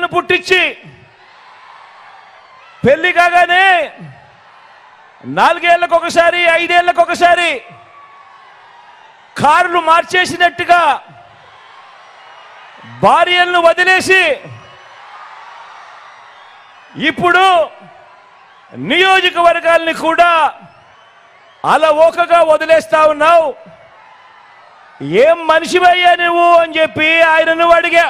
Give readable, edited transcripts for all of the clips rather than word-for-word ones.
బిడ్డలను పుట్టించి పెళ్లి కాగానే 4 ఏళ్లకు ఒకసారి 5 ఏళ్లకు ఒకసారి కార్లు మార్చేసినట్టుగా భార్యలను వదిలేసి ఇప్పుడు నియోజకవర్గాల్ని కూడా అలవోకగా వదిలేస్తా ఉన్నావు. ఏం మనిషివయ్యా నువ్వు అని చెప్పి ఆయనను అడిగా.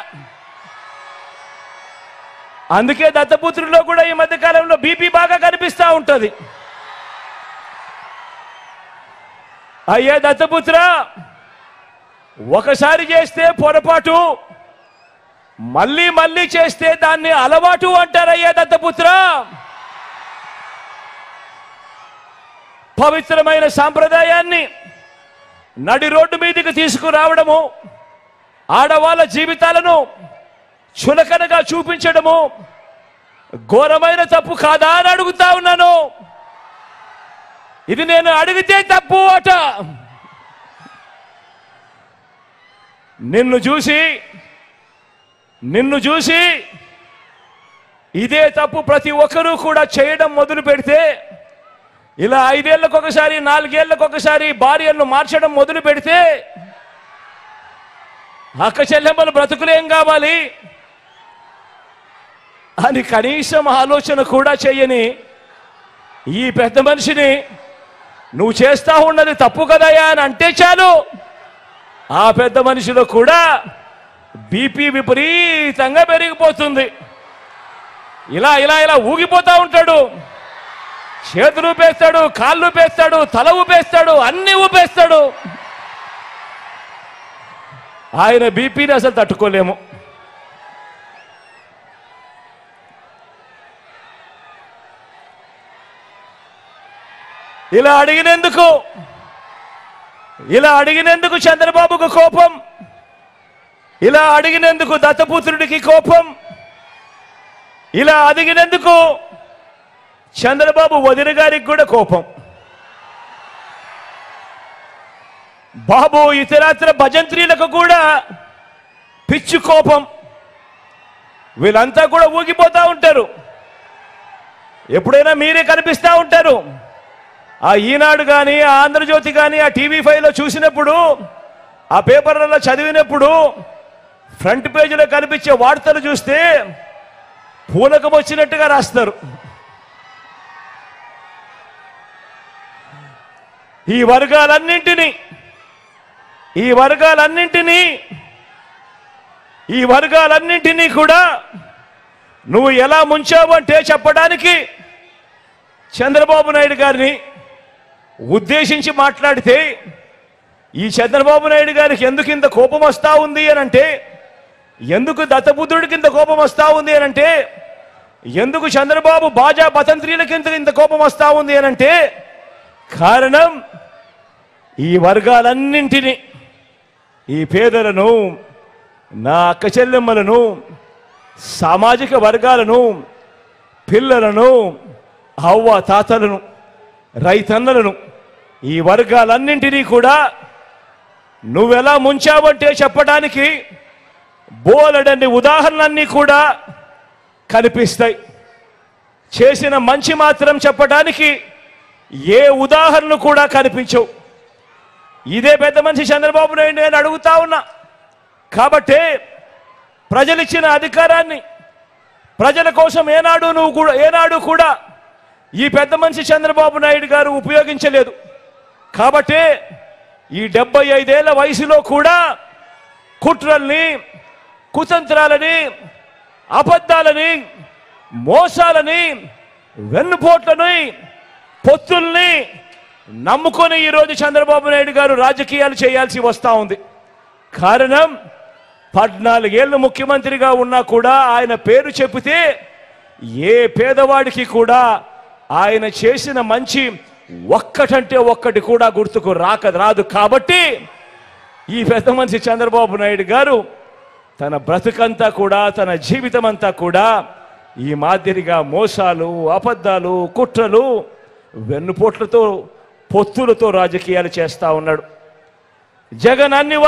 అందుకే దత్తపుత్రుల్లో కూడా ఈ మధ్య కాలంలో బీపీ బాగా కనిపిస్తూ ఉంటుంది. అయ్యా దత్తపుత్ర, ఒకసారి చేస్తే పొరపాటు, మళ్ళీ మళ్ళీ చేస్తే దాన్ని అలవాటు అంటారయ్యా దత్తపుత్ర. పవిత్రమైన సాంప్రదాయాన్ని నడి రోడ్డు మీదకి తీసుకురావడము, ఆడవాళ్ళ జీవితాలను చులకనగా చూపించడము ఘోరమైన తప్పు కాదా అని అడుగుతా ఉన్నాను. ఇది నేను అడిగితే తప్పు అట. నిన్ను చూసి ఇదే తప్పు ప్రతి ఒక్కరూ కూడా చేయడం మొదలు పెడితే, ఇలా 5 ఏళ్లకు ఒకసారి 4 ఏళ్లకు ఒకసారి భార్యలను మార్చడం మొదలు పెడితే అక్క చెల్లెమ్మల బ్రతుకులేం కావాలి అని కనీసం ఆలోచన కూడా చెయ్యని ఈ పెద్ద మనిషిని నువ్వు చేస్తా ఉన్నది తప్పు కదయా అని అంటే చాలు, ఆ పెద్ద మనిషిలో కూడా బీపీ విపరీతంగా పెరిగిపోతుంది. ఇలా ఇలా ఇలా ఊగిపోతా ఉంటాడు. చేతులు ఊపేస్తాడు, కాళ్ళు ఊపేస్తాడు, తల ఊపేస్తాడు, అన్ని ఊపేస్తాడు. ఆయన బీపీని అసలు తట్టుకోలేము. ఇలా అడిగినందుకు చంద్రబాబుకు కోపం, ఇలా అడిగినందుకు దత్తపుత్రుడికి కోపం, ఇలా అడిగినందుకు చంద్రబాబు వదిన గారికి కూడా కోపం. బాబు ఇతరత్ర భజంత్రీలకు కూడా పిచ్చి కోపం. వీళ్ళంతా కూడా ఊగిపోతూ ఉంటారు. ఎప్పుడైనా మీరే కనిపిస్తూ ఉంటారు. ఆ ఈనాడు కానీ, ఆ ఆంధ్రజ్యోతి కానీ, ఆ టీవీ5లో చూసినప్పుడు, ఆ పేపర్లలో చదివినప్పుడు ఫ్రంట్ పేజీలో కనిపించే వార్తలు చూస్తే పూనకం వచ్చినట్టుగా రాస్తారు. ఈ వర్గాలన్నింటినీ కూడా నువ్వు ఎలా ముంచావంటే చెప్పడానికి చంద్రబాబు నాయుడు గారిని ఉద్దేశించి మాట్లాడితే, ఈ చంద్రబాబు నాయుడు గారికి ఎందుకు ఇంత కోపం వస్తూ ఉంది అని అంటే, ఎందుకు దత్తపుత్రుడికి ఇంత కోపం వస్తూ ఉంది అని అంటే, ఎందుకు చంద్రబాబు బాజా బతంత్రీలకి ఇంత కోపం వస్తూ ఉంది అని అంటే, కారణం ఈ వర్గాలన్నింటినీ, ఈ పేదలను, నా అక్క చెల్లెమ్మలను, సామాజిక వర్గాలను, పిల్లలను, అవ్వ తాతలను, రైతన్నలను, ఈ వర్గాలన్నింటినీ కూడా నువ్వెలా ముంచావంటే చెప్పడానికి బోలెడన్ని ఉదాహరణలన్నీ కూడా కనిపిస్తాయి. చేసిన మంచి మాత్రం చెప్పడానికి ఏ ఉదాహరణ కూడా కనిపించవు. ఇదే పెద్ద మనిషి చంద్రబాబు నాయుడు నేను అడుగుతా ఉన్నా. కాబట్టే ప్రజలిచ్చిన అధికారాన్ని ప్రజల కోసం ఏనాడు కూడా ఈ పెద్ద మనిషి చంద్రబాబు నాయుడు గారు ఉపయోగించలేదు. కాబట్టే ఈ 75 ఏళ్ల వయసులో కూడా కుట్రల్ని, కుతంత్రాలని, అబద్ధాలని, మోసాలని, వెన్నుపోట్లని, పొత్తుల్ని నమ్ముకొని ఈరోజు చంద్రబాబు నాయుడు గారు రాజకీయాలు చేయాల్సి వస్తూ ఉంది. కారణం 14 ఏళ్ళు ముఖ్యమంత్రిగా ఉన్నా కూడా ఆయన పేరు చెబితే ఏ పేదవాడికి కూడా ఆయన చేసిన మంచి ఒక్కటంటే ఒక్కటి కూడా గుర్తుకు రాదు. కాబట్టి ఈ పెద్ద మనిషి చంద్రబాబు నాయుడు గారు తన బ్రతుకంతా కూడా, తన జీవితం అంతా కూడా ఈ మాదిరిగా మోసాలు, అబద్ధాలు, కుట్రలు, వెన్నుపోట్లతో, పొత్తులతో రాజకీయాలు చేస్తా ఉన్నాడు. జగన్ అన్ని